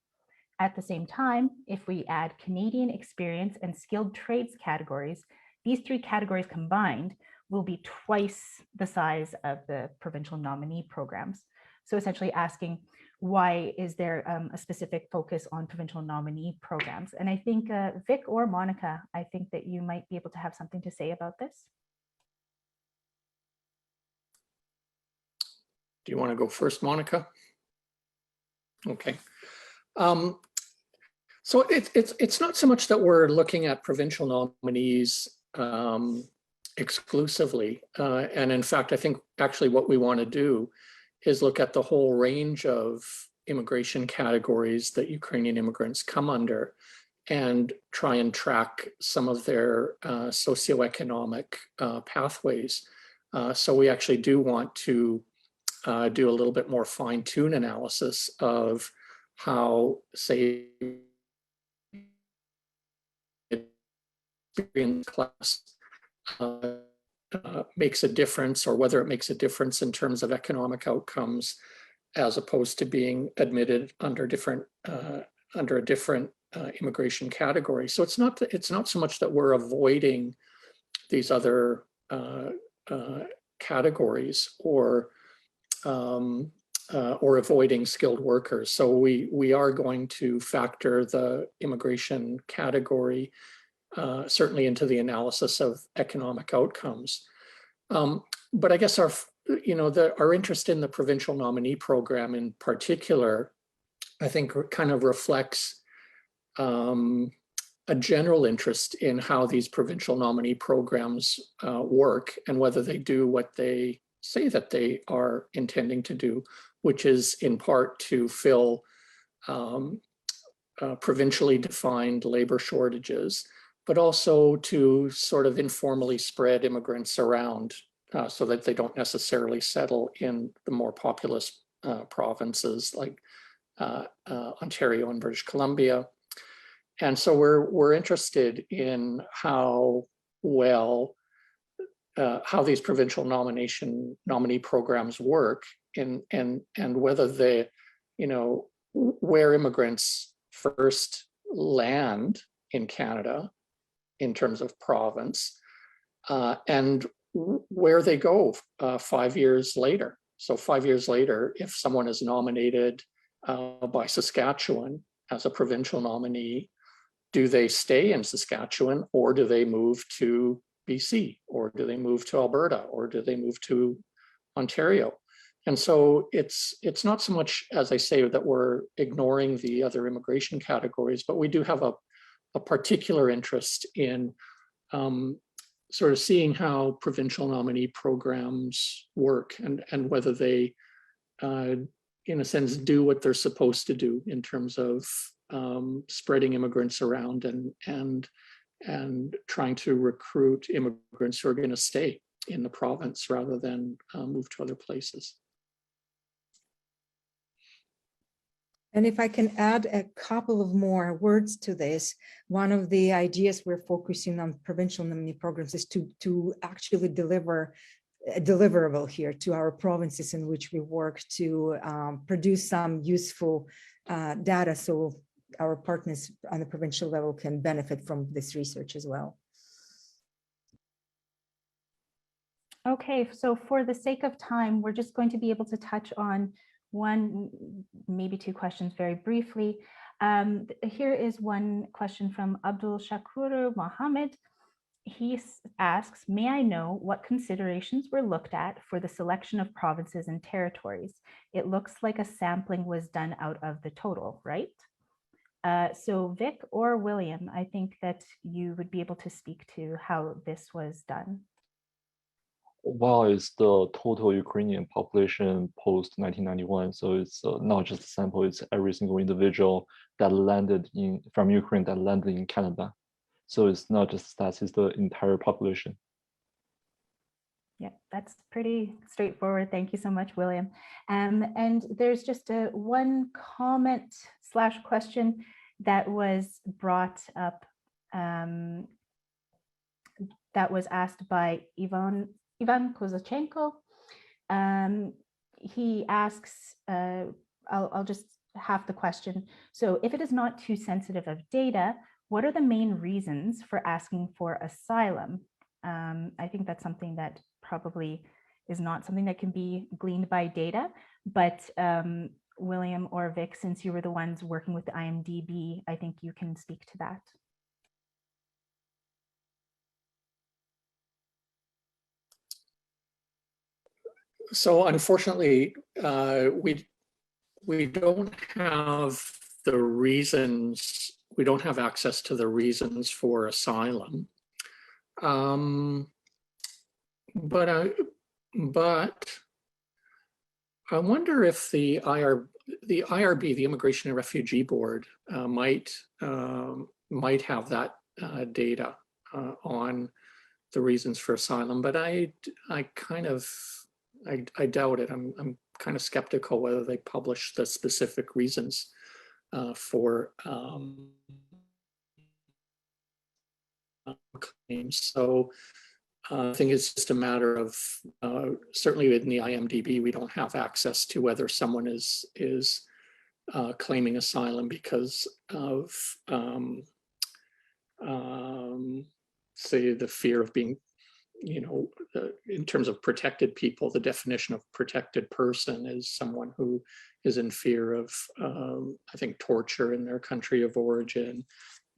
At the same time, if we add Canadian experience and skilled trades categories, these three categories combined will be twice the size of the provincial nominee programs. So essentially asking, why is there a specific focus on provincial nominee programs? And I think Vic or Monica, I think that you might be able to have something to say about this. Do you want to go first, Monica? Okay. So it's not so much that we're looking at provincial nominees exclusively. And in fact, I think actually what we want to do is look at the whole range of immigration categories that Ukrainian immigrants come under and try and track some of their socioeconomic pathways. So we actually do want to do a little bit more fine-tune analysis of how, say, experience class makes a difference, or whether it makes a difference in terms of economic outcomes, as opposed to being admitted under a different immigration category. So it's not so much that we're avoiding these other categories or avoiding skilled workers. So we are going to factor the immigration category certainly into the analysis of economic outcomes. But I guess our interest in the provincial nominee program in particular, I think kind of reflects a general interest in how these provincial nominee programs work and whether they do what they say that they are intending to do, which is in part to fill provincially defined labor shortages, but also to sort of informally spread immigrants around so that they don't necessarily settle in the more populous provinces like Ontario and British Columbia. And so we're interested in how well how these provincial nominee programs work and whether they, where immigrants first land in Canada in terms of province and where they go 5 years later. So 5 years later, if someone is nominated by Saskatchewan as a provincial nominee, do they stay in Saskatchewan or do they move to BC, or do they move to Alberta, or do they move to Ontario? And so it's not so much, as I say, that we're ignoring the other immigration categories, but we do have a particular interest in sort of seeing how provincial nominee programs work and whether they, in a sense, do what they're supposed to do in terms of spreading immigrants around and trying to recruit immigrants who are going to stay in the province rather than move to other places. And if I can add a couple of more words to this, one of the ideas we're focusing on provincial nominee programs is to actually deliver a deliverable here to our provinces in which we work to produce some useful data so our partners on the provincial level can benefit from this research as well. Okay, so for the sake of time, we're just going to be able to touch on one, maybe two questions very briefly. Here is one question from Abdul Shakur Mohammed. He asks, may I know what considerations were looked at for the selection of provinces and territories? It looks like a sampling was done out of the total, right? So Vic or William, I think that you would be able to speak to how this was done. Well, it's the total Ukrainian population post-1991. So it's not just a sample, it's every single individual that landed from Ukraine that landed in Canada. So it's not just stats, it's the entire population. Yeah, that's pretty straightforward. Thank you so much, William. And there's just one comment / question that was brought up, that was asked by Ivan Kozachenko. He asks, I'll just half the question. So if it is not too sensitive of data, what are the main reasons for asking for asylum? I think that's something that probably is not something that can be gleaned by data, but William or Vic, since you were the ones working with the IMDb, I think you can speak to that. So unfortunately, we don't have the reasons, we don't have access to the reasons for asylum. But I wonder if the IRB, the Immigration and Refugee Board, might have that data on the reasons for asylum. But I doubt it. I'm kind of skeptical whether they publish the specific reasons for claims. So I think it's just a matter of, certainly in the IMDb, we don't have access to whether someone is claiming asylum because of, say, the fear of being, in terms of protected people, the definition of protected person is someone who is in fear of, I think, torture in their country of origin.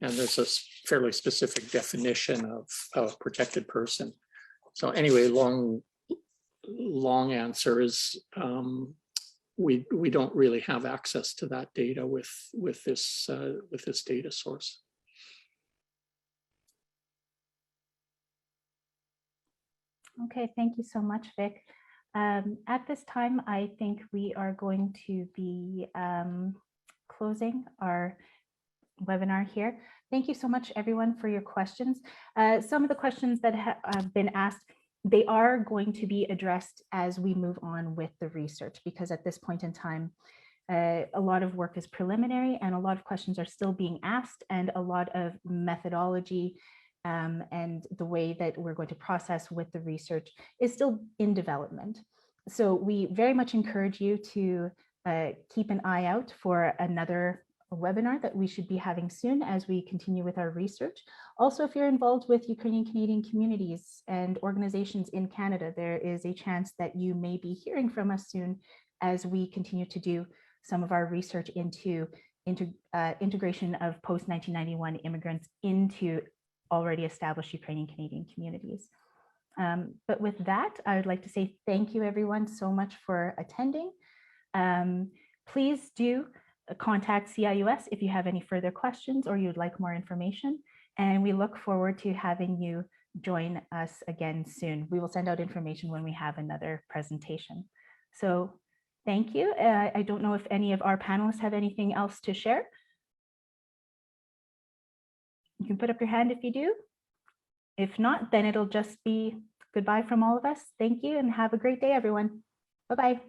And there's a fairly specific definition of protected person. So anyway, long answer is we don't really have access to that data with this data source. Okay, thank you so much, Vic. At this time, I think we are going to be closing our webinar here. Thank you so much, everyone, for your questions. Some of the questions that have been asked, they are going to be addressed as we move on with the research, because at this point in time, a lot of work is preliminary and a lot of questions are still being asked, and a lot of methodology and the way that we're going to process with the research is still in development. So we very much encourage you to keep an eye out for another webinar that we should be having soon as we continue with our research. Also, if you're involved with Ukrainian Canadian communities and organizations in Canada, there is a chance that you may be hearing from us soon as we continue to do some of our research into integration of post-1991 immigrants into already established Ukrainian Canadian communities. But with that, I would like to say thank you, everyone, so much for attending. Please do contact CIUS if you have any further questions or you'd like more information. And we look forward to having you join us again soon. We will send out information when we have another presentation. So thank you. I don't know if any of our panelists have anything else to share. You can put up your hand if you do. If not, then it'll just be goodbye from all of us. Thank you and have a great day, everyone. Bye-bye.